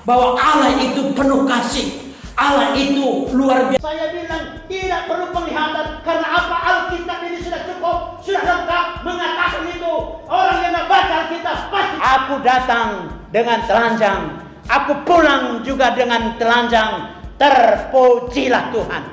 bahwa Allah itu penuh kasih, Allah itu luar biasa. Saya bilang tidak perlu penglihatan, karena apa? Alkitab ini sudah cukup, sudah lengkap mengatakan itu. Orang yang membaca Alkitab pasti. Aku datang dengan telanjang, aku pulang juga dengan telanjang. Terpujilah Tuhan.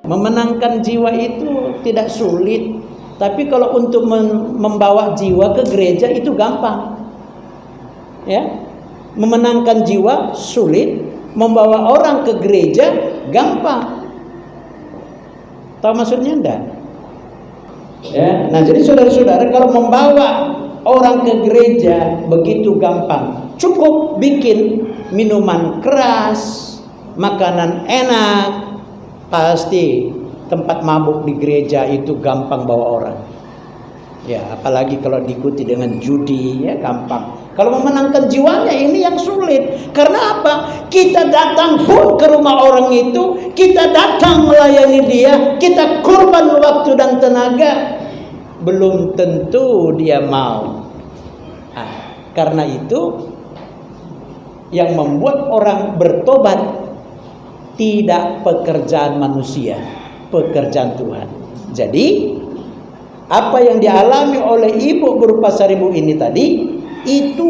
Memenangkan jiwa itu tidak sulit, tapi kalau untuk membawa jiwa ke gereja itu gampang. Ya, memenangkan jiwa sulit, membawa orang ke gereja gampang. Tahu maksudnya enggak? Ya, nah jadi saudara-saudara, kalau membawa orang ke gereja begitu gampang, cukup bikin minuman keras, makanan enak. Pasti tempat mabuk di gereja itu gampang bawa orang. Ya, apalagi kalau diikuti dengan judi, ya gampang. Kalau memenangkan jiwanya ini yang sulit. Karena apa? Kita datang pun ke rumah orang itu, kita datang melayani dia, kita kurban waktu dan tenaga, belum tentu dia mau. Karena itu yang membuat orang bertobat tidak pekerjaan manusia, pekerjaan Tuhan. Jadi apa yang dialami oleh ibu berupa 1000 ini tadi, itu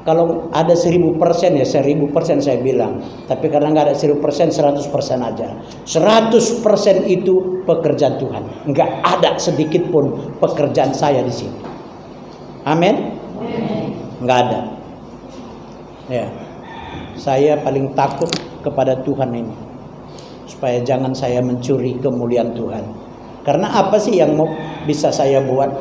kalau ada 1000% ya 1000% saya bilang. Tapi karena nggak ada 1000%, 100% aja. 100% itu pekerjaan Tuhan. Nggak ada sedikit pun pekerjaan saya di sini. Amin? Nggak ada. Ya, saya paling takut kepada Tuhan ini, supaya jangan saya mencuri kemuliaan Tuhan. Karena apa sih yang bisa saya buat?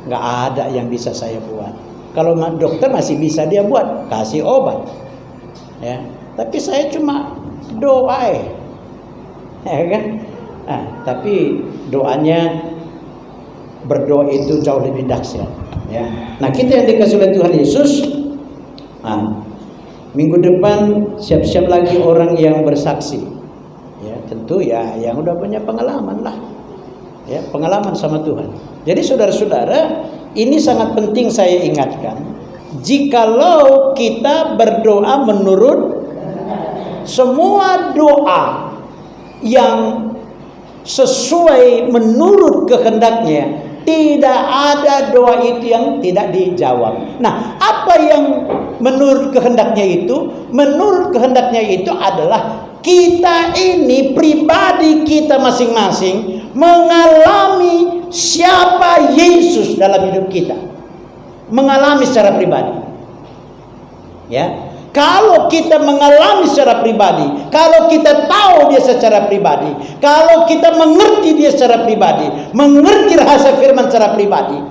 Nggak ada yang bisa saya buat. Kalau dokter masih bisa dia buat, kasih obat, ya. Tapi saya cuma doa, ya kan? Nah, tapi doanya, berdoa itu jauh lebih dahsyat, ya. Nah, kita yang dikasih oleh Tuhan Yesus, minggu depan siap-siap lagi orang yang bersaksi. Ya, tentu ya yang udah punya pengalaman lah. Ya, pengalaman sama Tuhan. Jadi saudara-saudara, ini sangat penting saya ingatkan. Jikalau kita berdoa menurut semua doa yang sesuai menurut kehendaknya, tidak ada doa itu yang tidak dijawab. Nah, apa yang menurut kehendaknya itu? Menurut kehendaknya itu adalah kita ini, pribadi kita masing-masing, mengalami siapa Yesus dalam hidup kita. Mengalami secara pribadi. Ya. Kalau kita mengalami secara pribadi, kalau kita tahu dia secara pribadi, kalau kita mengerti dia secara pribadi, mengerti rahasia firman secara pribadi,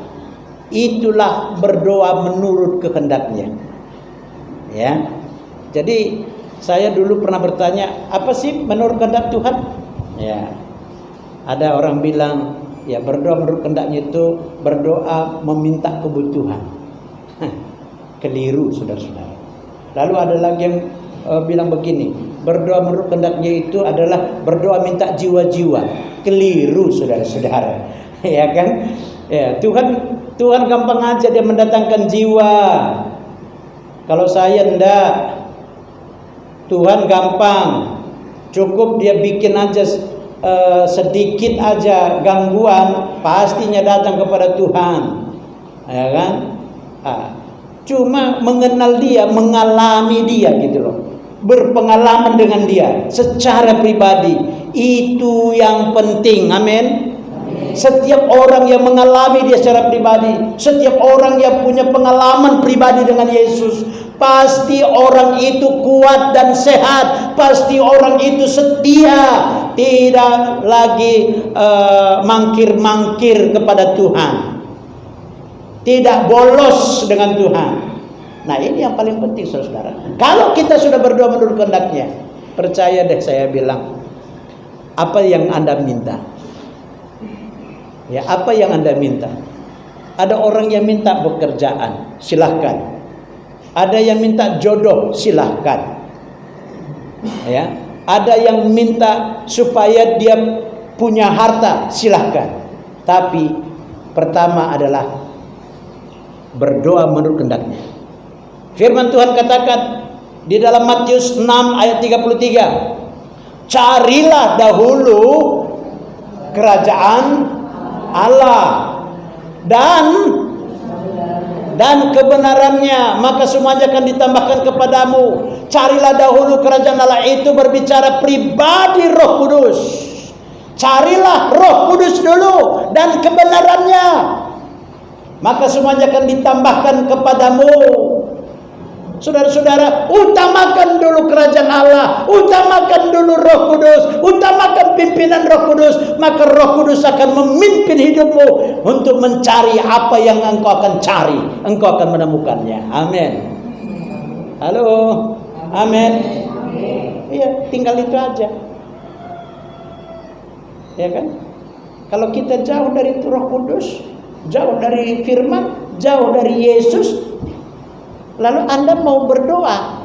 itulah berdoa menurut kehendaknya. Ya. Jadi saya dulu pernah bertanya, apa sih menurut kehendak Tuhan? Ya. Ada orang bilang, ya berdoa menurut kehendaknya itu berdoa meminta kebutuhan. Keliru, saudara-saudara. Lalu ada lagi yang bilang begini, berdoa menurut kehendaknya itu adalah berdoa minta jiwa-jiwa. Keliru, saudara-saudara. Ya kan? Ya, Tuhan gampang aja dia mendatangkan jiwa. Kalau saya enggak, Tuhan gampang, cukup dia bikin aja sedikit aja gangguan, pastinya datang kepada Tuhan, ya kan? Cuma mengenal dia, mengalami dia gitu loh, berpengalaman dengan dia secara pribadi, itu yang penting. Amin. Setiap orang yang mengalami dia secara pribadi, setiap orang yang punya pengalaman pribadi dengan Yesus, pasti orang itu kuat dan sehat, pasti orang itu setia, tidak lagi mangkir-mangkir kepada Tuhan, tidak bolos dengan Tuhan. Nah, ini yang paling penting, saudara. Kalau kita sudah berdoa menurut kehendaknya, percaya deh saya bilang, apa yang Anda minta, ya, apa yang Anda minta. Ada orang yang minta pekerjaan, silahkan. Ada yang minta jodoh, silahkan. Ya, ada yang minta supaya dia punya harta, silahkan. Tapi pertama adalah berdoa menurut kehendaknya. Firman Tuhan katakan di dalam Matius 6 ayat 33, carilah dahulu kerajaan Allah dan kebenarannya, maka semuanya akan ditambahkan kepadamu. Carilah dahulu kerajaan Allah, itu berbicara pribadi Roh Kudus. Carilah Roh Kudus dulu dan kebenarannya, maka semuanya akan ditambahkan kepadamu. Saudara-saudara, utamakan dulu kerajaan Allah, utamakan dulu Roh Kudus, utamakan pimpinan Roh Kudus, maka Roh Kudus akan memimpin hidupmu untuk mencari apa yang engkau akan cari, engkau akan menemukannya. Amin. Halo, amin. Iya, tinggal itu aja. Ya kan? Kalau kita jauh dari Roh Kudus, jauh dari firman, jauh dari Yesus, lalu Anda mau berdoa,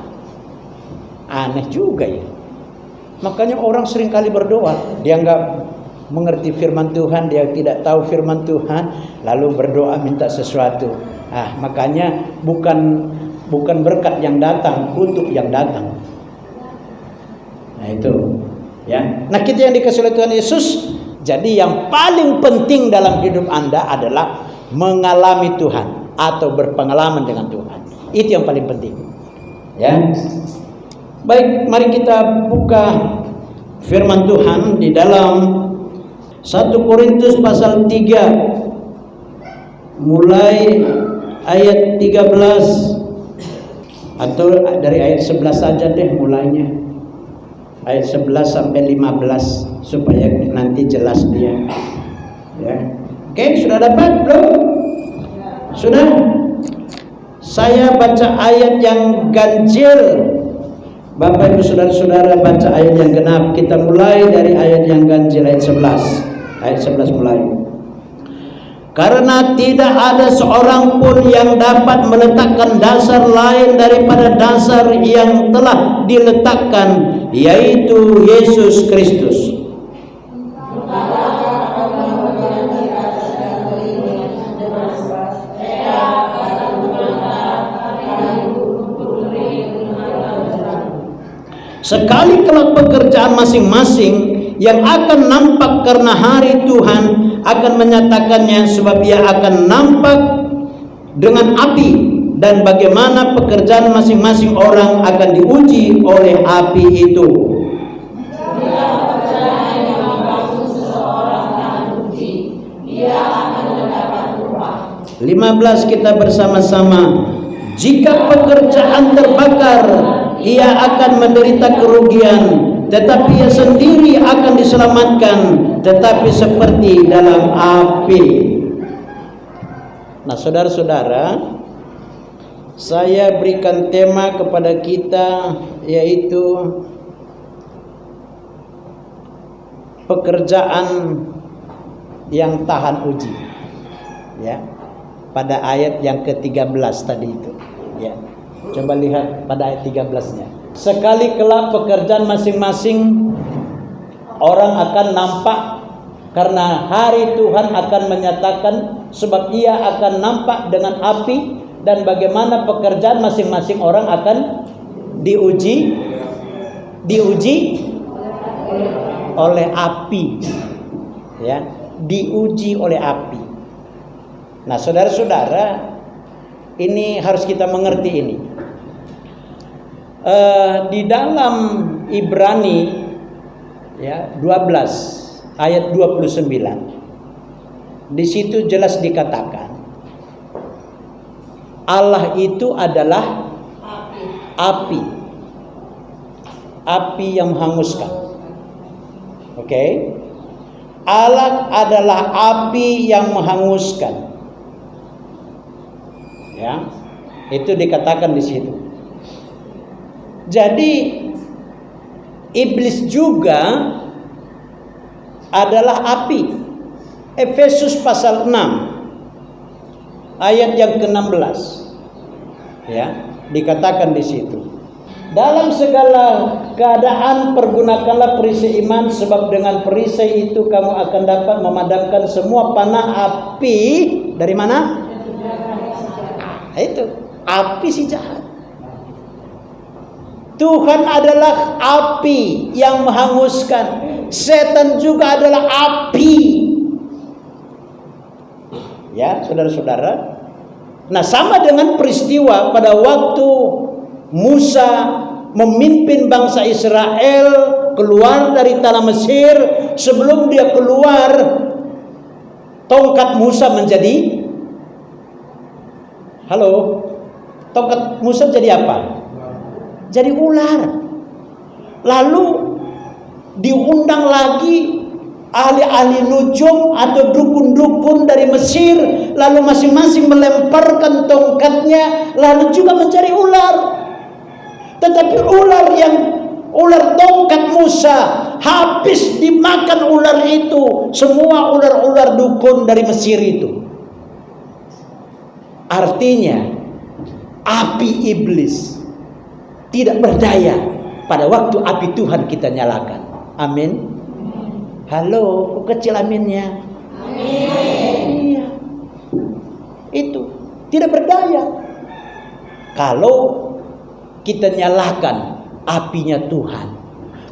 aneh juga ya. Makanya orang sering kali berdoa, dia nggak mengerti firman Tuhan, dia tidak tahu firman Tuhan, lalu berdoa minta sesuatu. Makanya bukan berkat yang datang, kutuk yang datang. Nah itu, ya. Nah kita yang dikasih oleh Tuhan Yesus, jadi yang paling penting dalam hidup Anda adalah mengalami Tuhan atau berpengalaman dengan Tuhan. Itu yang paling penting. Ya. Baik, mari kita buka firman Tuhan di dalam 1 Korintus pasal 3 mulai ayat 13 atau dari ayat 11 saja deh mulainya. Ayat 11 sampai 15 supaya nanti jelas dia. Ya. Oke, sudah dapat belum? Sudah? Saya baca ayat yang ganjil, Bapak Ibu saudara-saudara baca ayat yang genap. Kita mulai dari ayat yang ganjil, ayat 11. Ayat 11 mulai. Karena tidak ada seorang pun yang dapat meletakkan dasar lain daripada dasar yang telah diletakkan, yaitu Yesus Kristus. Sekali kelak pekerjaan masing-masing yang akan nampak karena hari Tuhan akan menyatakannya, sebab ia akan nampak dengan api, dan bagaimana pekerjaan masing-masing orang akan diuji oleh api itu. 15 kita bersama-sama. Jika pekerjaan terbakar, ia akan menderita kerugian, tetapi ia sendiri akan diselamatkan, tetapi seperti dalam api. Nah, saudara-saudara, saya berikan tema kepada kita, yaitu pekerjaan yang tahan uji. Ya, pada ayat yang ke-13 tadi itu. Ya. Coba lihat pada ayat 13-nya. Sekali kelak pekerjaan masing-masing orang akan nampak, karena hari Tuhan akan menyatakan, sebab ia akan nampak dengan api, dan bagaimana pekerjaan masing-masing orang akan diuji oleh api. Ya, diuji oleh api. Nah, saudara-saudara, ini harus kita mengerti ini. Di dalam Ibrani ya 12 ayat 29, di situ jelas dikatakan Allah itu adalah api yang menghanguskan. Oke? Allah adalah api yang menghanguskan. Ya, itu dikatakan di situ. Jadi iblis juga adalah api. Efesus pasal 6 ayat yang ke-16. Ya, dikatakan di situ. Dalam segala keadaan pergunakanlah perisai iman, sebab dengan perisai itu kamu akan dapat memadamkan semua panah api. Dari mana? Itu api si jahat. Tuhan adalah api yang menghanguskan. Setan juga adalah api. Ya, saudara-saudara. Nah, sama dengan peristiwa pada waktu Musa memimpin bangsa Israel keluar dari tanah Mesir. Sebelum dia keluar, tongkat Musa menjadi, tongkat Musa jadi apa? Jadi ular. Lalu diundang lagi ahli-ahli nujum atau dukun-dukun dari Mesir, lalu masing-masing melemparkan tongkatnya, lalu juga menjadi ular. Tetapi ular tongkat Musa habis dimakan ular itu, semua ular-ular dukun dari Mesir itu. Artinya api iblis tidak berdaya pada waktu api Tuhan kita nyalakan. Amin. Halo, kok kecil aminnya? Amin. Iya. Itu tidak berdaya kalau kita nyalakan apinya Tuhan.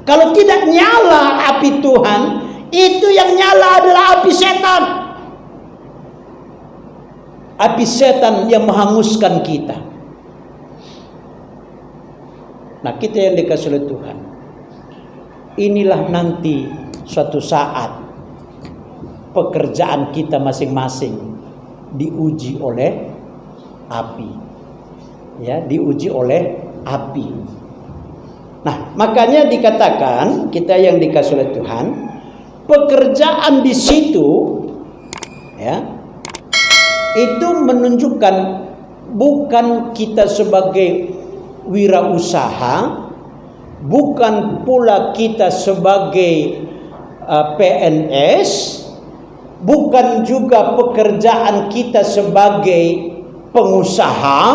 Kalau tidak nyala api Tuhan, itu yang nyala adalah api setan. Api setan yang menghanguskan kita. Nah, kita yang dikasih oleh Tuhan, inilah nanti suatu saat pekerjaan kita masing-masing diuji oleh api. Ya, diuji oleh api. Nah, makanya dikatakan kita yang dikasih oleh Tuhan, pekerjaan di situ ya, itu menunjukkan bukan kita sebagai wirausaha, bukan pula kita sebagai PNS, bukan juga pekerjaan kita sebagai pengusaha,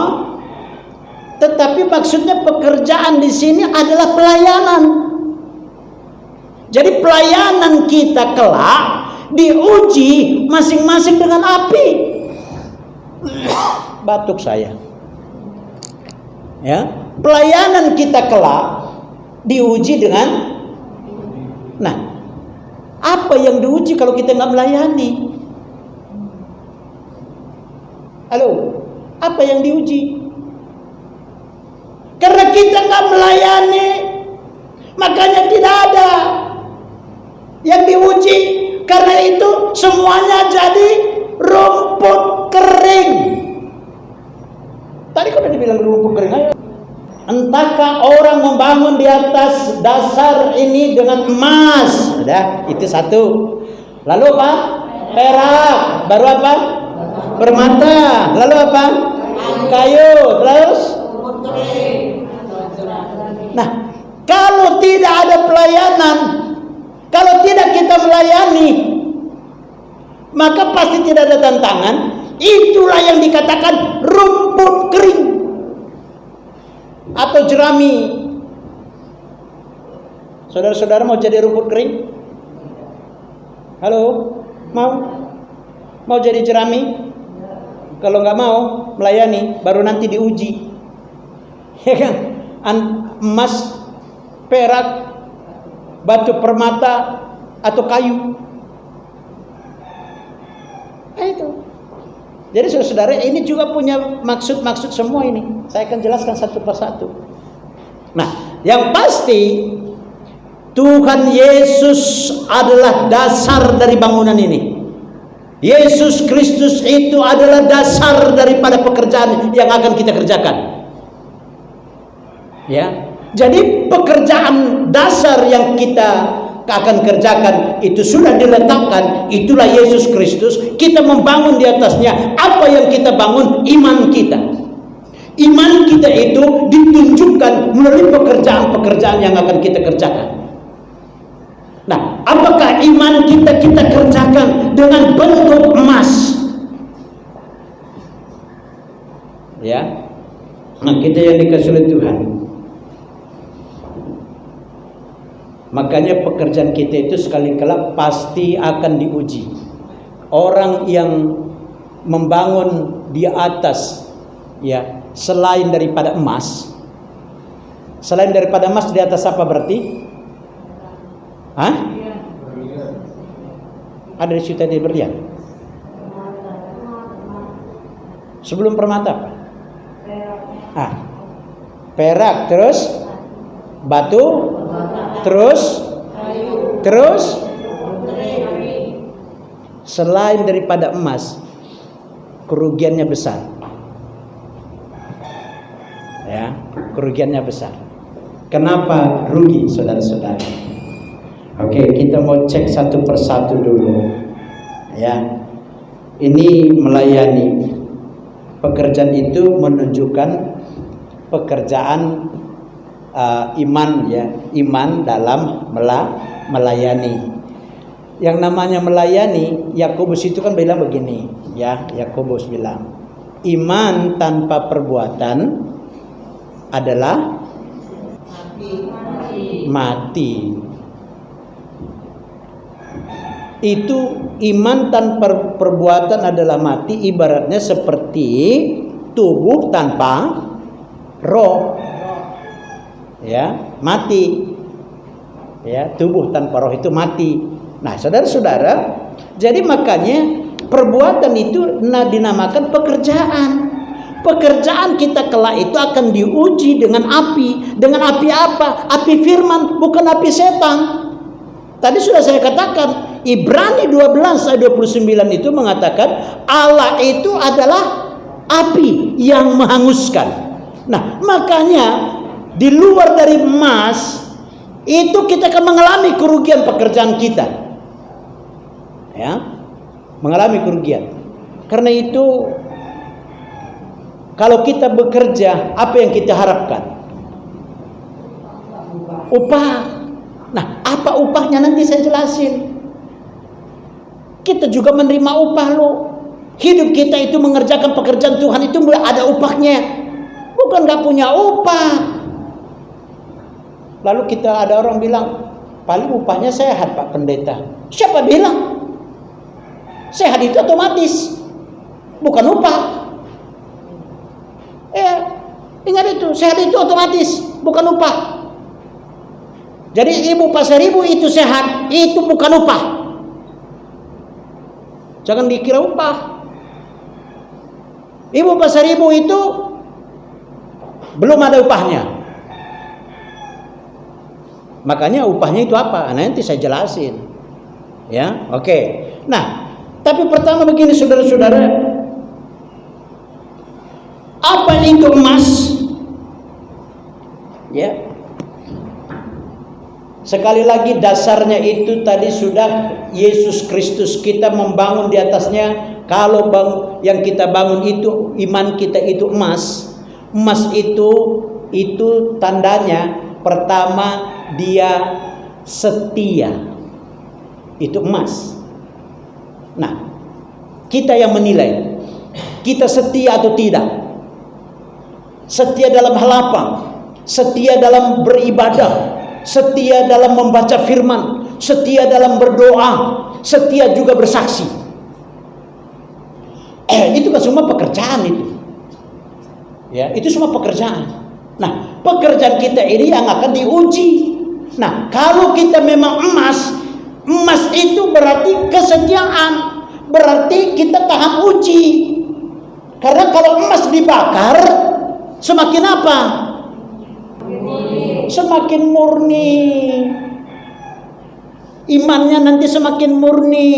tetapi maksudnya pekerjaan di sini adalah pelayanan. Jadi pelayanan kita kelak diuji masing-masing dengan api. Batuk saya. Ya, pelayanan kita kelak diuji dengan, nah, apa yang diuji kalau kita nggak melayani? Halo, apa yang diuji? Karena kita nggak melayani, makanya tidak ada yang diuji. Karena itu semuanya jadi rumput kering. Tadi kan udah dibilang rumput kering. Ayo. Entahkah orang membangun di atas dasar ini dengan emas? Udah, itu satu. Lalu apa? Perak. Baru apa? Permata. Lalu apa? Kayu. Terus? Nah, kalau tidak ada pelayanan, kalau tidak kita melayani, maka pasti tidak ada tantangan. Itulah yang dikatakan rumput kering atau jerami. Saudara-saudara mau jadi rumput kering? Halo, mau jadi jerami? Kalau nggak mau melayani, baru nanti diuji. Ya kan? Emas, perak, batu permata, atau kayu. Nah, itu. Jadi saudara, ini juga punya maksud-maksud semua ini. Saya akan jelaskan satu persatu. Nah, yang pasti Tuhan Yesus adalah dasar dari bangunan ini. Yesus Kristus itu adalah dasar daripada pekerjaan yang akan kita kerjakan. Ya, jadi pekerjaan dasar yang kita akan kerjakan itu sudah diletakkan. Itulah Yesus Kristus. Kita membangun di atasnya. Apa yang kita bangun? Iman kita. Iman kita itu ditunjukkan melalui pekerjaan-pekerjaan yang akan kita kerjakan. Nah, apakah iman kita kerjakan dengan bentuk emas? Ya, nah kita yang dikasih oleh Tuhan. Makanya pekerjaan kita itu sekali kala pasti akan diuji. Orang yang membangun di atas, ya, selain daripada emas, di atas apa berarti? Hah? Ada di situ tadi berlian. Sebelum permata apa? Perak, terus batu, terus selain daripada emas, kerugiannya besar. Ya, kerugiannya besar. Kenapa rugi, saudara-saudara? Oke, kita mau cek satu persatu dulu. Ya, ini melayani. Pekerjaan itu menunjukkan pekerjaan iman, ya, iman dalam melayani. Yang namanya melayani, Yakobus itu kan bilang begini, ya, Yakobus bilang, iman tanpa perbuatan adalah mati. Itu iman tanpa perbuatan adalah mati, ibaratnya seperti tubuh tanpa roh. Ya, mati. Ya, tubuh tanpa roh itu mati. Nah, saudara-saudara, jadi makanya perbuatan itu dinamakan pekerjaan. Pekerjaan kita kelak itu akan diuji dengan api. Dengan api apa? Api firman, bukan api setan. Tadi sudah saya katakan, Ibrani 12 ayat 29 itu mengatakan Allah itu adalah api yang menghanguskan. Nah, makanya di luar dari emas itu kita akan mengalami kerugian pekerjaan kita. Ya, mengalami kerugian. Karena itu kalau kita bekerja, apa yang kita harapkan? Upah. Nah, apa upahnya nanti saya jelasin. Kita juga menerima upah loh. Hidup kita itu mengerjakan pekerjaan Tuhan itu ada upahnya. Bukan gak punya upah. Lalu ada orang bilang, paling upahnya sehat Pak Pendeta. Siapa bilang? Sehat itu otomatis, bukan upah. Ingat itu, sehat itu otomatis, bukan upah. Jadi ibu pasar ibu itu sehat, itu bukan upah. Jangan dikira upah. Ibu pasar ibu itu belum ada upahnya. Makanya upahnya itu apa? Nanti saya jelasin. Ya, oke. Nah, tapi pertama begini saudara-saudara. Apa itu emas? Ya. Sekali lagi dasarnya itu tadi sudah Yesus Kristus, kita membangun di atasnya. Kalau yang kita bangun itu iman kita itu emas. Emas itu tandanya pertama dia setia. Itu emas. Nah, kita yang menilai kita setia atau tidak. Setia dalam hal apa? Setia dalam beribadah, setia dalam membaca firman, setia dalam berdoa, setia juga bersaksi. Itu kan semua pekerjaan itu. Ya, itu semua pekerjaan. Nah, pekerjaan kita ini yang akan diuji. Nah, kalau kita memang emas itu berarti kesetiaan, berarti kita tahan uji. Karena kalau emas dibakar, semakin apa? Semakin murni. Imannya nanti semakin murni.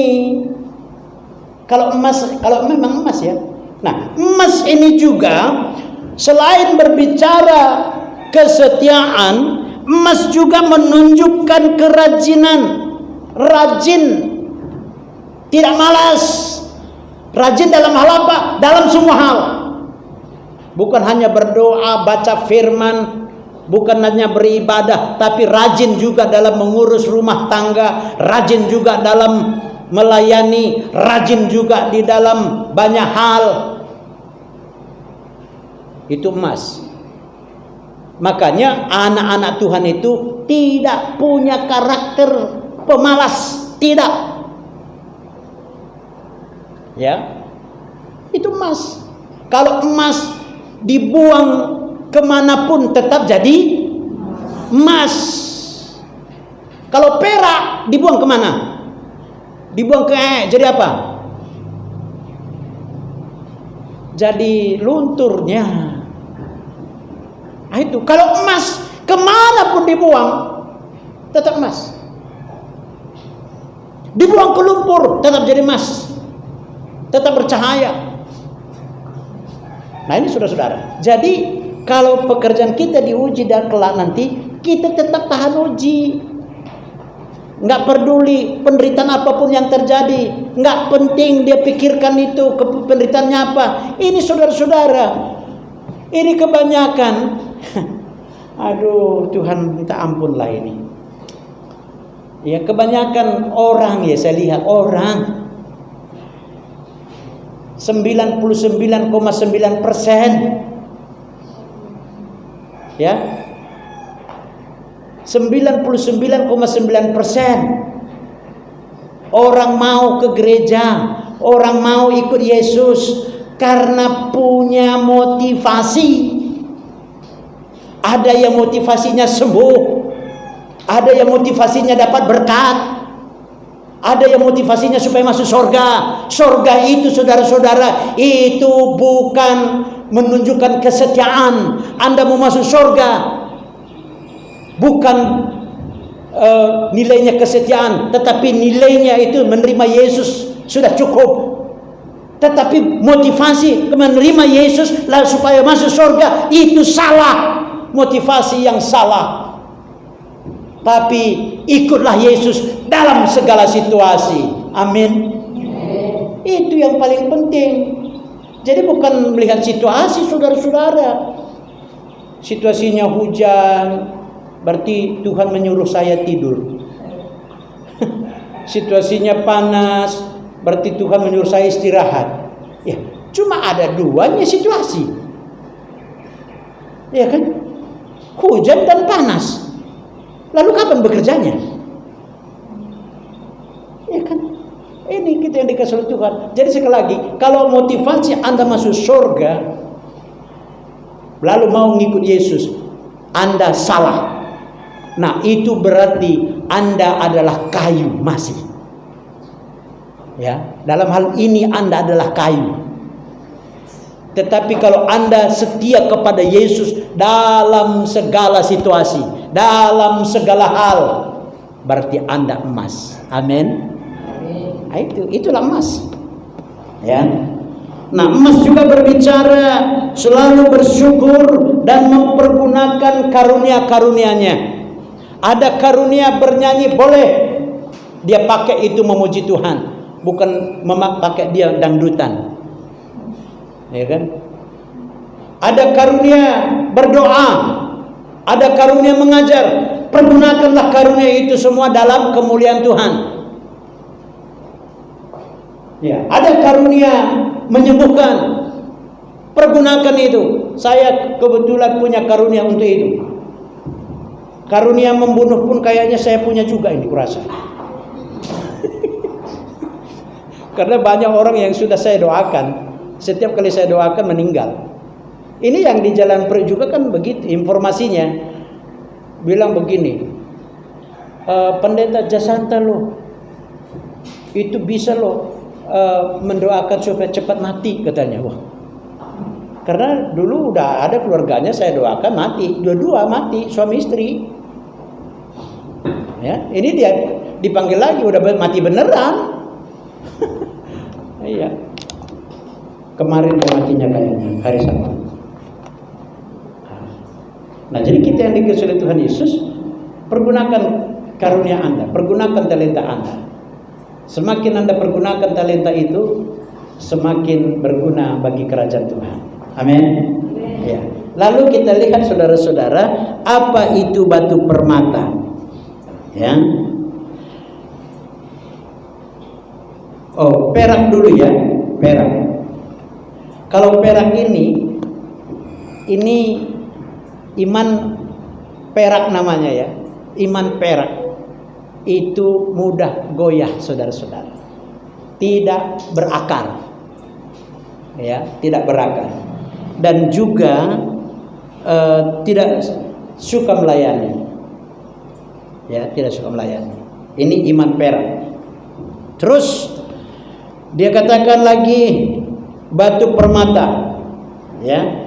Kalau memang emas ya. Nah, emas ini juga selain berbicara kesetiaan, emas juga menunjukkan kerajinan. Rajin, tidak malas. Rajin dalam hal apa? Dalam semua hal. Bukan hanya berdoa, baca firman, bukan hanya beribadah, tapi rajin juga dalam mengurus rumah tangga, rajin juga dalam melayani, rajin juga di dalam banyak hal. Itu emas. Makanya anak-anak Tuhan itu tidak punya karakter pemalas, tidak. Ya, itu emas. Kalau emas dibuang kemanapun tetap jadi emas. Kalau perak dibuang kemana? Dibuang ke jadi apa? Jadi lunturnya. Nah, itu kalau emas kemanapun dibuang tetap emas. Dibuang ke lumpur tetap jadi emas, tetap bercahaya. Nah ini saudara-saudara. Jadi kalau pekerjaan kita diuji dan kelak nanti kita tetap tahan uji. Nggak peduli penderitaan apapun yang terjadi, nggak penting dia pikirkan itu penderitaannya apa. Ini saudara-saudara, ini kebanyakan. Aduh, Tuhan minta ampun lah ini. Ya, kebanyakan orang, ya saya lihat orang 99,9%, ya 99,9% orang mau ke gereja, orang mau ikut Yesus karena punya motivasi. Ada yang motivasinya sembuh, ada yang motivasinya dapat berkat, ada yang motivasinya supaya masuk surga. Surga itu saudara-saudara, itu bukan menunjukkan kesetiaan. Anda mau masuk surga, bukan nilainya kesetiaan, tetapi nilainya itu menerima Yesus sudah cukup. Tetapi motivasi menerima Yesus lalu supaya masuk surga itu salah, motivasi yang salah. Tapi ikutlah Yesus dalam segala situasi. Amin. Itu yang paling penting. Jadi bukan melihat situasi saudara-saudara. Situasinya hujan, berarti Tuhan menyuruh saya tidur. Situasinya panas, berarti Tuhan menyuruh saya istirahat. Ya, cuma ada duanya situasi. Ya kan? Hujan dan panas. Lalu kapan bekerjanya? Ya kan? Ini kita yang dikasih oleh Tuhan. Jadi sekali lagi, kalau motivasi Anda masuk surga, lalu mau ngikut Yesus, Anda salah. Nah, itu berarti Anda adalah kayu masih. Ya, dalam hal ini Anda adalah kayu. Tetapi kalau Anda setia kepada Yesus dalam segala situasi, dalam segala hal, berarti Anda emas. Amin. Nah, itulah emas. Ya. Nah, emas juga berbicara selalu bersyukur dan mempergunakan karunia-karunia-Nya. Ada karunia bernyanyi boleh, dia pakai itu memuji Tuhan, bukan pakai dia dangdutan. Ya kan? Ada karunia berdoa, ada karunia mengajar. Pergunakanlah karunia itu semua dalam kemuliaan Tuhan. Ya, ada karunia menyembuhkan. Pergunakan itu. Saya kebetulan punya karunia untuk itu. Karunia membunuh pun kayaknya saya punya juga ini kurasa. Karena banyak orang yang sudah saya doakan, setiap kali saya doakan meninggal. Ini yang di Jalan Priok juga kan begitu informasinya. Bilang begini, Pendeta Jasanta loh, itu bisa loh mendoakan supaya cepat mati katanya. Wah, karena dulu udah ada keluarganya saya doakan mati, dua-dua mati, suami istri. Ya, ini dia dipanggil lagi udah mati beneran. Iya. Kemarin matinya kayaknya hari Sabtu. Nah, jadi kita yang dikasih oleh Tuhan Yesus, pergunakan karunia Anda, pergunakan talenta Anda. Semakin Anda pergunakan talenta itu, semakin berguna bagi kerajaan Tuhan. Amin. Ya. Lalu kita lihat saudara-saudara, apa itu batu permata? Ya. Oh, perak dulu ya, perak. Kalau perak ini iman perak namanya ya, iman perak itu mudah goyah saudara-saudara, tidak berakar, ya, tidak berakar, dan juga tidak suka melayani, ya, tidak suka melayani. Ini iman perak. Terus dia katakan lagi batu permata, ya.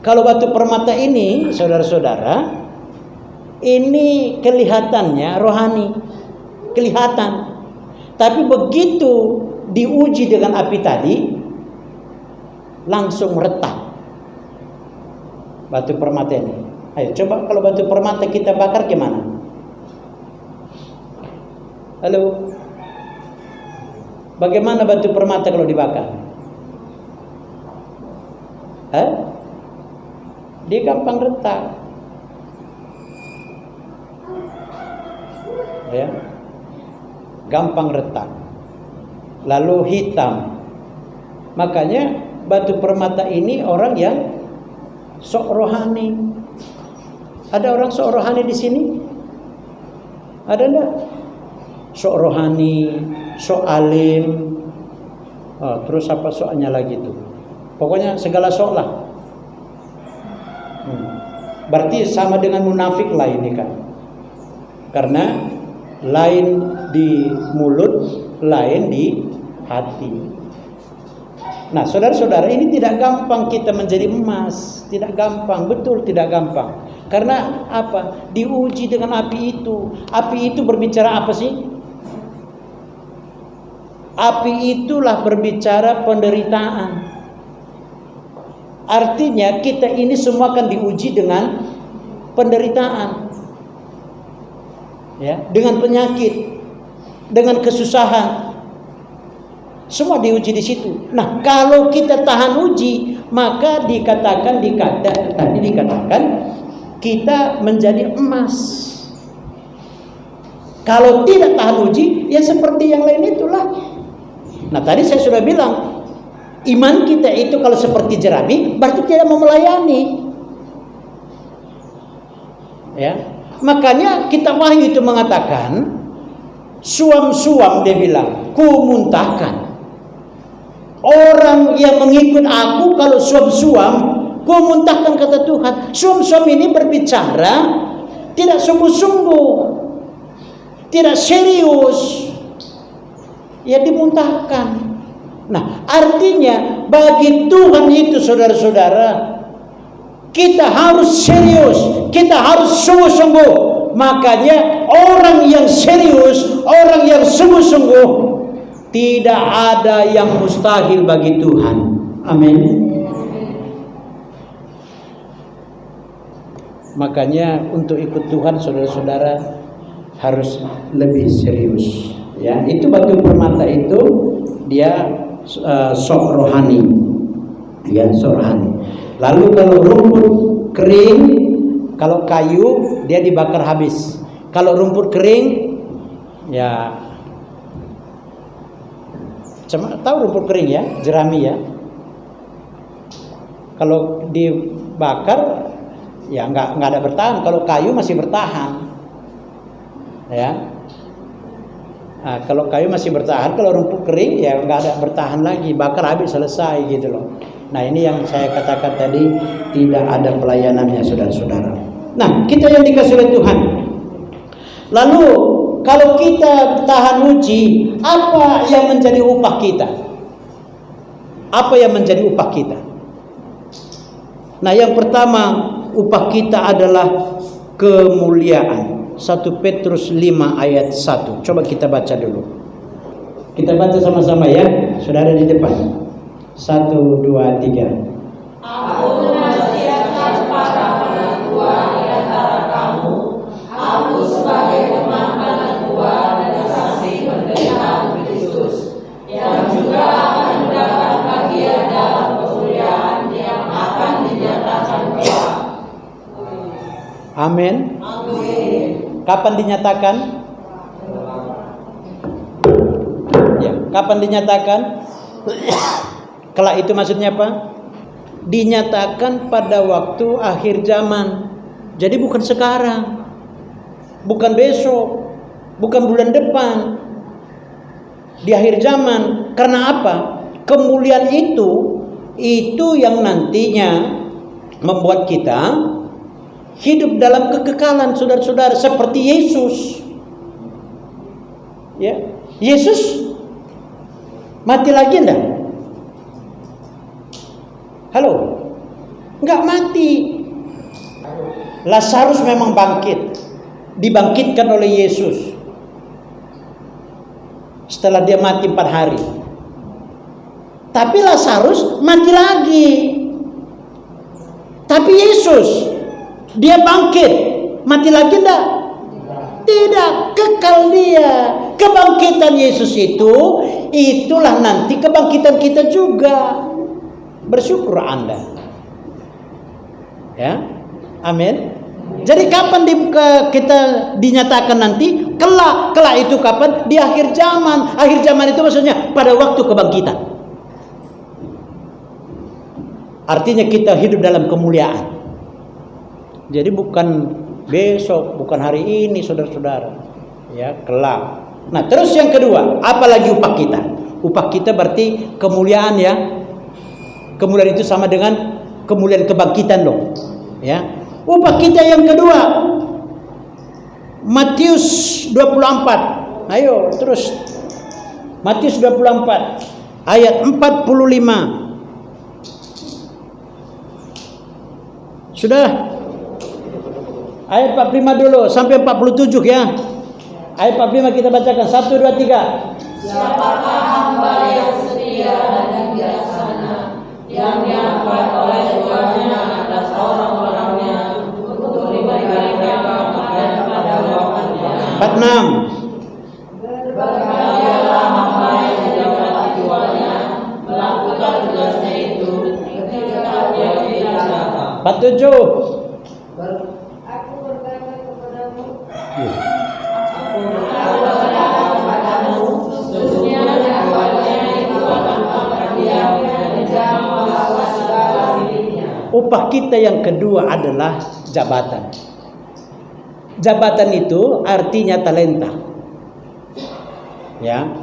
Kalau batu permata ini, saudara-saudara, ini kelihatannya rohani, kelihatan. Tapi begitu diuji dengan api tadi, langsung retak batu permata ini. Ayo coba kalau batu permata kita bakar gimana? Halo? Bagaimana batu permata kalau dibakar? Dia gampang retak, ya, gampang retak, lalu hitam. Makanya batu permata ini orang yang sok rohani. Ada orang sok rohani di sini? Ada enggak? Sok rohani, sok alim. Terus apa soknya lagi tuh? Pokoknya segala sok lah. Berarti sama dengan munafik lah ini kan. Karena lain di mulut, lain di hati. Nah, saudara-saudara, ini tidak gampang kita menjadi emas, tidak gampang, betul tidak gampang. Karena apa? Diuji dengan api itu. Api itu berbicara apa sih? Api itulah berbicara penderitaan. Artinya kita ini semua akan diuji dengan penderitaan, ya, dengan penyakit, dengan kesusahan. Semua diuji di situ. Nah, kalau kita tahan uji, maka dikatakan kita menjadi emas. Kalau tidak tahan uji, ya seperti yang lain itulah. Nah, tadi saya sudah bilang, iman kita itu kalau seperti jerami, berarti tidak mau melayani. Ya, makanya kitab Wahyu itu mengatakan, suam-suam dia bilang, ku muntahkan. Orang yang mengikut aku kalau suam-suam, ku muntahkan, kata Tuhan. Suam-suam ini berbicara tidak sungguh-sungguh, tidak serius, ya dimuntahkan. Nah, artinya bagi Tuhan itu, saudara-saudara, kita harus serius, kita harus sungguh-sungguh. Makanya orang yang serius, orang yang sungguh-sungguh, tidak ada yang mustahil bagi Tuhan. Amin. Makanya untuk ikut Tuhan, saudara-saudara, harus lebih serius. Ya, itu batu permata itu dia sok rohani, ya, sok rohani. Lalu kalau rumput kering, kalau kayu dia dibakar habis. Kalau rumput kering, ya, tahu rumput kering ya, jerami ya. Kalau dibakar, ya nggak ada bertahan. Kalau kayu masih bertahan, ya. Nah, kalau kayu masih bertahan, kalau rumput kering ya nggak ada bertahan lagi, bakar habis selesai gitu loh. Nah, ini yang saya katakan tadi, tidak ada pelayanannya, saudara-saudara. Nah, kita yang dikasih oleh Tuhan. Lalu kalau kita tahan uji, apa yang menjadi upah kita? Apa yang menjadi upah kita? Nah, yang pertama, upah kita adalah kemuliaan. 1 Petrus 5 ayat 1. Coba kita baca dulu. Kita baca sama-sama ya, saudara di depan. 1, 2, 3. Aku menasihatkan para penatua di antara kamu, aku sebagai teman penatua dan saksi penderitaan Kristus, yang juga akan mendapat bagian dalam kemuliaan yang akan dinyatakan kelak. Amin. Kapan dinyatakan? Ya, kapan dinyatakan? Kelak itu maksudnya apa? Dinyatakan pada waktu akhir zaman. Jadi bukan sekarang, bukan besok, bukan bulan depan, di akhir zaman. Karena apa? Kemuliaan itu yang nantinya membuat kita hidup dalam kekekalan, saudara-saudara, seperti Yesus. Ya, Yesus mati lagi enggak? Halo? Enggak mati. Lazarus memang bangkit, dibangkitkan oleh Yesus setelah dia mati 4 hari. Tapi Lazarus mati lagi. Tapi Yesus, dia bangkit, mati lagi enggak? Tidak, kekal dia. Kebangkitan Yesus itulah nanti kebangkitan kita juga. Bersyukur Anda. Ya, amin. Jadi kapan kita dinyatakan nanti? Kelak itu kapan? Di akhir zaman. Akhir zaman itu maksudnya pada waktu kebangkitan. Artinya kita hidup dalam kemuliaan. Jadi bukan besok, bukan hari ini, saudara-saudara. Ya, kelak. Nah, terus yang kedua, apalagi upah kita? Upah kita berarti kemuliaan, ya. Kemuliaan itu sama dengan kemuliaan kebangkitan loh. Ya. Upah kita yang kedua, Matius 24. Ayo terus. Matius 24 ayat 45. Sudah? Ayat 45 dulu sampai 47 ya. Ayat 45 kita bacakan. 1, 2, 3. Siapakah hamba yang setia dan bijaksana, yang diangkat oleh tuannya atas orang-orangnya untuk diberikan kepada waktunya. 46. Berbahagialah hamba yang didapat tuannya melakukan tugasnya itu ketika dia tidak datang. 47. Aku berkata kepadamu, sesungguhnya tuannya itu akan mengangkat dia dan jangan melakukan segala hidupnya. Upah kita yang kedua adalah jabatan. Jabatan itu artinya talenta. Ya.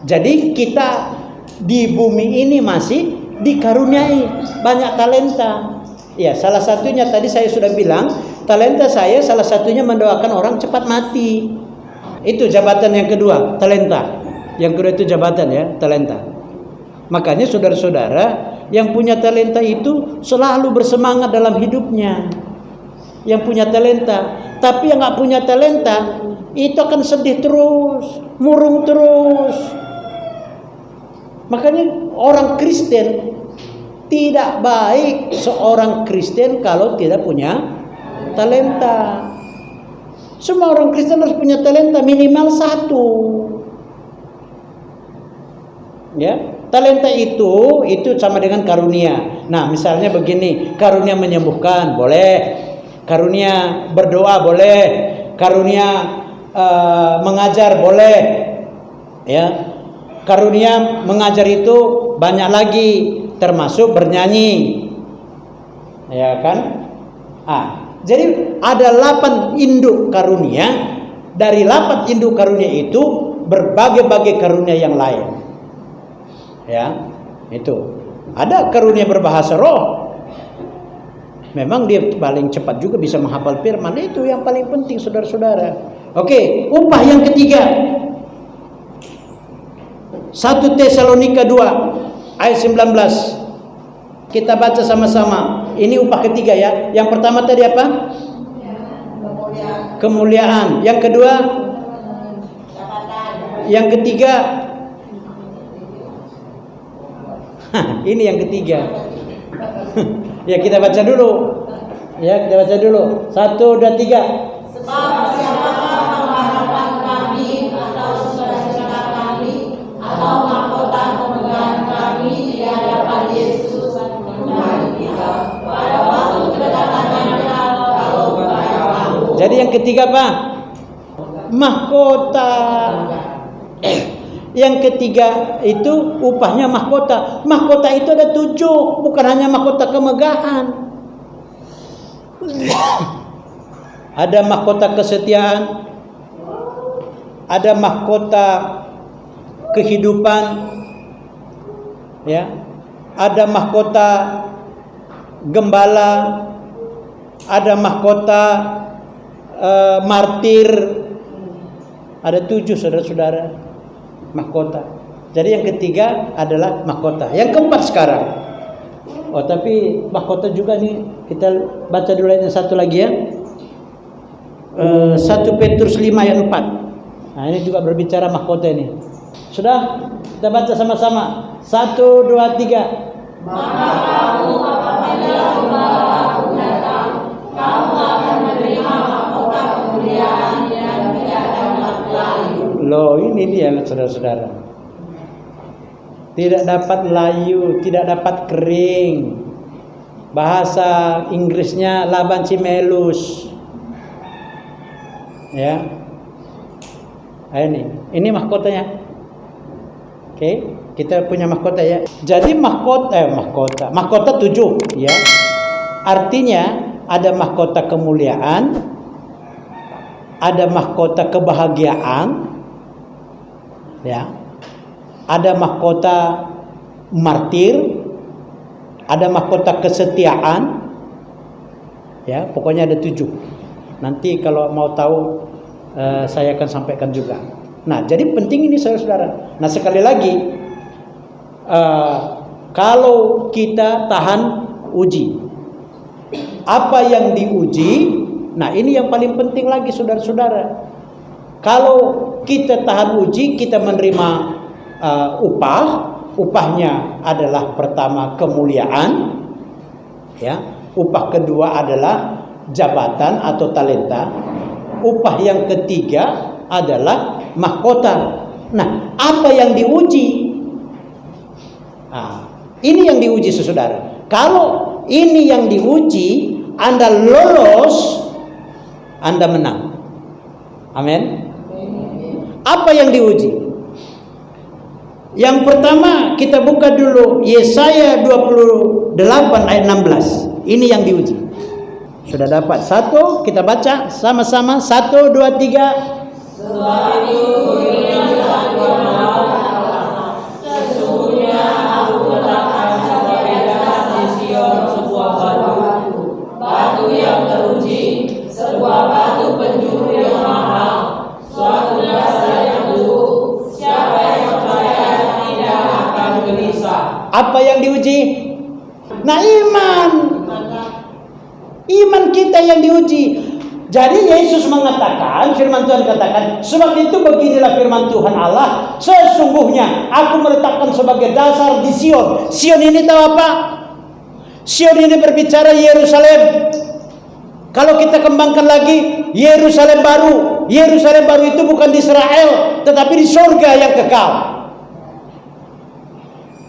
Jadi kita di bumi ini masih dikaruniai banyak talenta. Ya, salah satunya tadi saya sudah bilang, talenta saya salah satunya mendoakan orang cepat mati. Itu jabatan yang kedua, talenta. Yang kedua itu jabatan, ya, talenta. Makanya saudara-saudara yang punya talenta itu selalu bersemangat dalam hidupnya. Yang punya talenta, tapi yang nggak punya talenta itu akan sedih terus, murung terus. Makanya orang Kristen, tidak baik seorang Kristen kalau tidak punya talenta. Semua orang Kristen harus punya talenta minimal 1. Ya, talenta itu sama dengan karunia. Nah, misalnya begini, karunia menyembuhkan boleh, karunia berdoa boleh, karunia mengajar boleh, ya. Karunia mengajar itu banyak lagi, termasuk bernyanyi, ya kan? Jadi ada 8 induk karunia. Dari 8 induk karunia itu berbagai-bagai karunia yang lain, ya. Itu ada karunia berbahasa roh. Memang dia paling cepat juga bisa menghafal firman. Itu yang paling penting, saudara-saudara. Oke, upah yang ketiga, 1 Tesalonika 2 ayat 19. Kita baca sama-sama. Ini upah ketiga, ya. Yang pertama tadi apa? Kemuliaan. Yang kedua? Yang ketiga? Ini yang ketiga. Ya, kita baca dulu. Ya, kita baca dulu. 1, 2, 3. Sebab siapakah pengharapan kami atau sukacita kami atau mahkota kemegahan kami di hadapan Yesus Tuhan kita pada waktu kedatangannya kalau kepada kamu. Jadi yang ketiga apa? Mahkota. Yang ketiga itu upahnya mahkota. Mahkota itu ada 7, bukan hanya mahkota kemegahan. ada mahkota kesetiaan, ada mahkota kehidupan, ya, ada mahkota gembala, ada mahkota martir, ada 7 saudara-saudara mahkota. Jadi yang ketiga adalah mahkota. Yang keempat sekarang. Oh, tapi mahkota juga nih, kita baca dulu ayat satu lagi ya. 1 Petrus 5 ayat 4. Nah, ini juga berbicara mahkota ini. Sudah? Kita baca sama-sama. 1, 2, 3. Maka kamu apabila gembala aku datang, kamu akan menerima mahkota kemuliaan yang tidak dapat layu. Loh, ini dia saudara-saudara. Tidak dapat layu, tidak dapat kering. Bahasa Inggrisnya labanchimelus. Ya. Ini mahkotanya. Oke, kita punya mahkota ya. Jadi mahkota 7 ya. Artinya ada mahkota kemuliaan, ada mahkota kebahagiaan, ya. Ada mahkota martir, ada mahkota kesetiaan, ya. Pokoknya ada 7. Nanti kalau mau tahu saya akan sampaikan juga. Nah, jadi penting ini saudara-saudara. Nah, sekali lagi, kalau kita tahan uji, apa yang diuji, nah ini yang paling penting lagi saudara-saudara. Kalau kita tahan uji, kita menerima upahnya adalah pertama kemuliaan, ya. Upah kedua adalah jabatan atau talenta. Upah yang ketiga adalah mahkota. Nah, apa yang diuji? Nah, ini yang diuji saudara. Kalau ini yang diuji, Anda lolos, Anda menang. Amin. Apa yang diuji? Yang pertama kita buka dulu Yesaya 28 ayat 16. Ini yang diuji. Sudah dapat? 1, kita baca sama-sama. 1, 2, 3. Sebab itu beginilah Tuhan Allah, sesungguhnya aku letakkan sebagai dasar di Sion sebuah batu yang teruji, sebuah batu penjuru yang mahal, suatu dasar yang teguh. Siapa yang percaya tidak akan gelisah. Apa yang diuji? Nah, iman kita yang diuji. Jadi Yesus mengatakan, firman Tuhan katakan, sebab itu beginilah firman Tuhan Allah, sesungguhnya aku meletakkan sebagai dasar di Sion. Sion ini tahu apa? Sion ini berbicara Yerusalem. Kalau kita kembangkan lagi, Yerusalem baru. Yerusalem baru itu bukan di Israel, tetapi di surga yang kekal.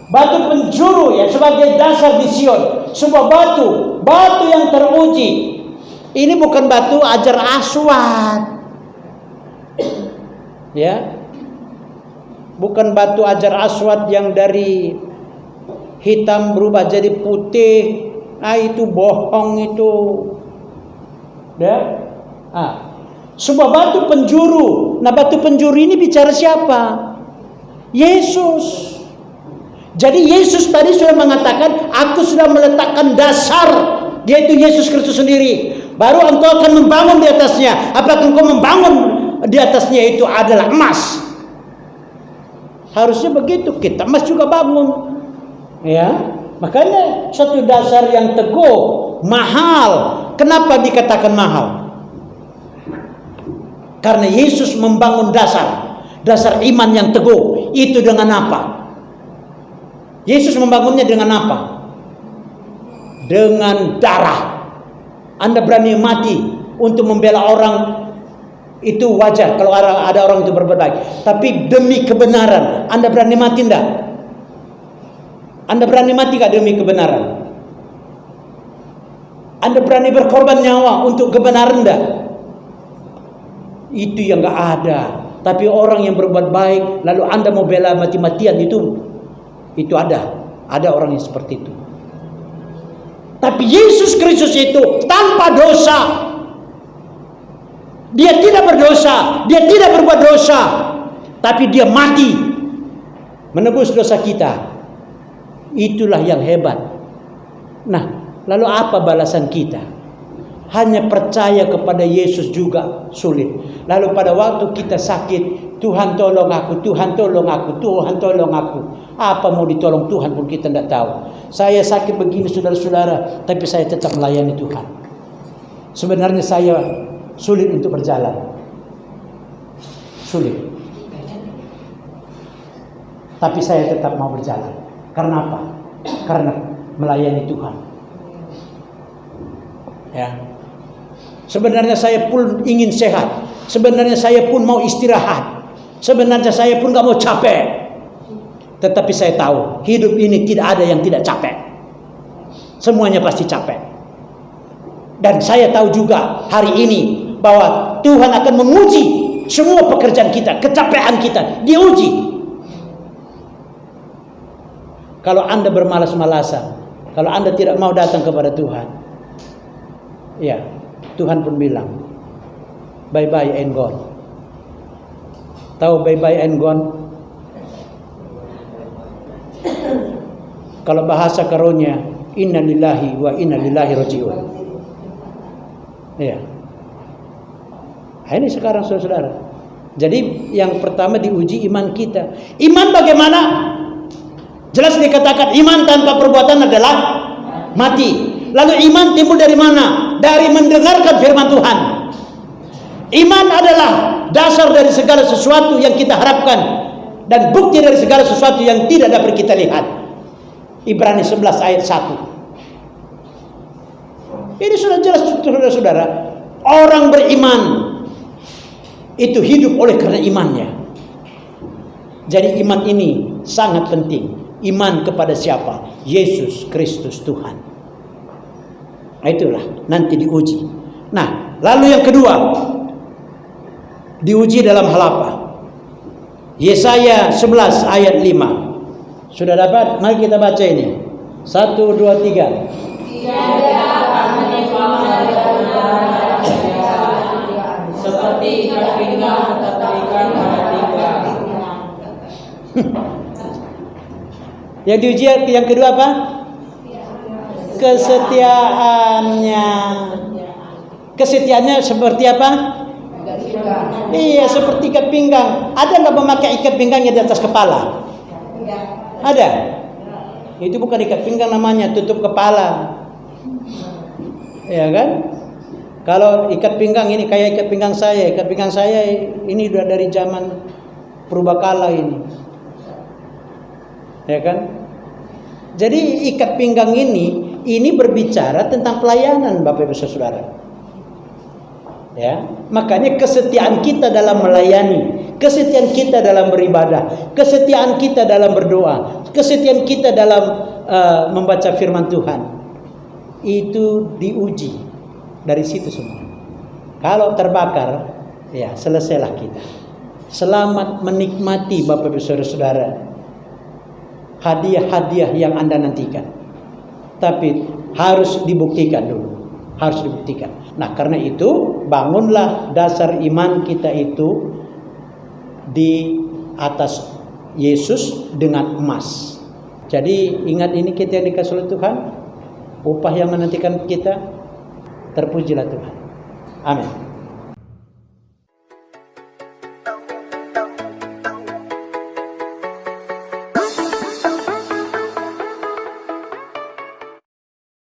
Batu penjuru ya, sebagai dasar di Sion. Sebuah batu yang teruji. Ini bukan batu ajar aswad, ya, bukan batu ajar aswad yang dari hitam berubah jadi putih. Itu bohong itu, ya. Sebuah batu penjuru. Nah, batu penjuru ini bicara siapa? Yesus. Jadi Yesus tadi sudah mengatakan, aku sudah meletakkan dasar, yaitu Yesus Kristus sendiri. Baru engkau akan membangun di atasnya. Apakah engkau membangun di atasnya itu adalah emas? Harusnya begitu. Kita emas juga bangun, ya. Makanya satu dasar yang teguh, mahal. Kenapa dikatakan mahal? Karena Yesus membangun dasar iman yang teguh. Itu dengan apa? Yesus membangunnya dengan apa? Dengan darah. Anda berani mati untuk membela orang, itu wajar kalau ada orang itu berbuat baik. Tapi demi kebenaran, Anda berani mati enggak? Anda berani mati enggak demi kebenaran? Anda berani berkorban nyawa untuk kebenaran enggak? Itu yang enggak ada. Tapi orang yang berbuat baik, lalu Anda mau bela mati-matian, itu ada orang yang seperti itu. Tapi Yesus Kristus itu tanpa dosa. Dia tidak berdosa, dia tidak berbuat dosa, tapi dia mati menebus dosa kita. Itulah yang hebat. Nah, lalu apa balasan kita? Hanya percaya kepada Yesus juga sulit. Lalu pada waktu kita sakit, Tuhan tolong aku, Tuhan tolong aku, Tuhan tolong aku. Apa mau ditolong Tuhan pun kita tidak tahu. Saya sakit begini saudara-saudara, tapi saya tetap melayani Tuhan. Sebenarnya saya sulit untuk berjalan. Sulit. Tapi saya tetap mau berjalan. Karena apa? Karena melayani Tuhan. Ya. Sebenarnya saya pun ingin sehat. Sebenarnya saya pun mau istirahat. Sebenarnya saya pun gak mau capek. Tetapi saya tahu hidup ini tidak ada yang tidak capek. Semuanya pasti capek. Dan saya tahu juga hari ini bahwa Tuhan akan menguji semua pekerjaan kita, kecapean kita, diuji. Kalau Anda bermalas-malasan, kalau Anda tidak mau datang kepada Tuhan, ya, Tuhan pun bilang, bye-bye and gone. Tahu bye-bye and gone? Kalau bahasa karunia, inna lillahi wa inna ilaihi raji'un. Ya. Nah, ini sekarang saudara. Jadi yang pertama diuji iman kita. Iman bagaimana? Jelas dikatakan iman tanpa perbuatan adalah mati. Lalu iman timbul dari mana? Dari mendengarkan firman Tuhan. Iman adalah dasar dari segala sesuatu yang kita harapkan dan bukti dari segala sesuatu yang tidak dapat kita lihat. Ibrani 11 ayat 1. Ini sudah jelas saudara-saudara. Orang beriman itu hidup oleh karena imannya. Jadi iman ini sangat penting. Iman kepada siapa? Yesus Kristus Tuhan. Nah, itulah nanti diuji. Nah, lalu yang kedua, diuji dalam hal apa? Yesaya 11 ayat 5. Sudah dapat? Mari kita baca ini. 1, 2, 3. Tiada akan menimpa seperti ikat pinggang tertarikan pada pinggang. Yang diuji yang kedua apa? Kesetiaannya. Kesetiaannya seperti apa? Iya, seperti ikat pinggang. Ada nggak memakai ikat pinggangnya di atas kepala? Ada. Itu bukan ikat pinggang namanya, tutup kepala. Ya kan? Kalau ikat pinggang ini kayak ikat pinggang saya. Ikat pinggang saya ini udah dari zaman purbakala ini. Ya kan? Jadi ikat pinggang ini berbicara tentang pelayanan Bapak Ibu Saudara. Ya, makanya kesetiaan kita dalam melayani, kesetiaan kita dalam beribadah, kesetiaan kita dalam berdoa, kesetiaan kita dalam membaca firman Tuhan itu diuji dari situ semua. Kalau terbakar, ya selesailah kita. Selamat menikmati Bapak Ibu Saudara hadiah-hadiah yang Anda nantikan. Tapi harus dibuktikan dulu. Harus dibuktikan. Nah, karena itu bangunlah dasar iman kita itu di atas Yesus dengan emas. Jadi ingat ini kita yang dikasih oleh Tuhan, upah yang menantikan kita, terpujilah Tuhan. Amin.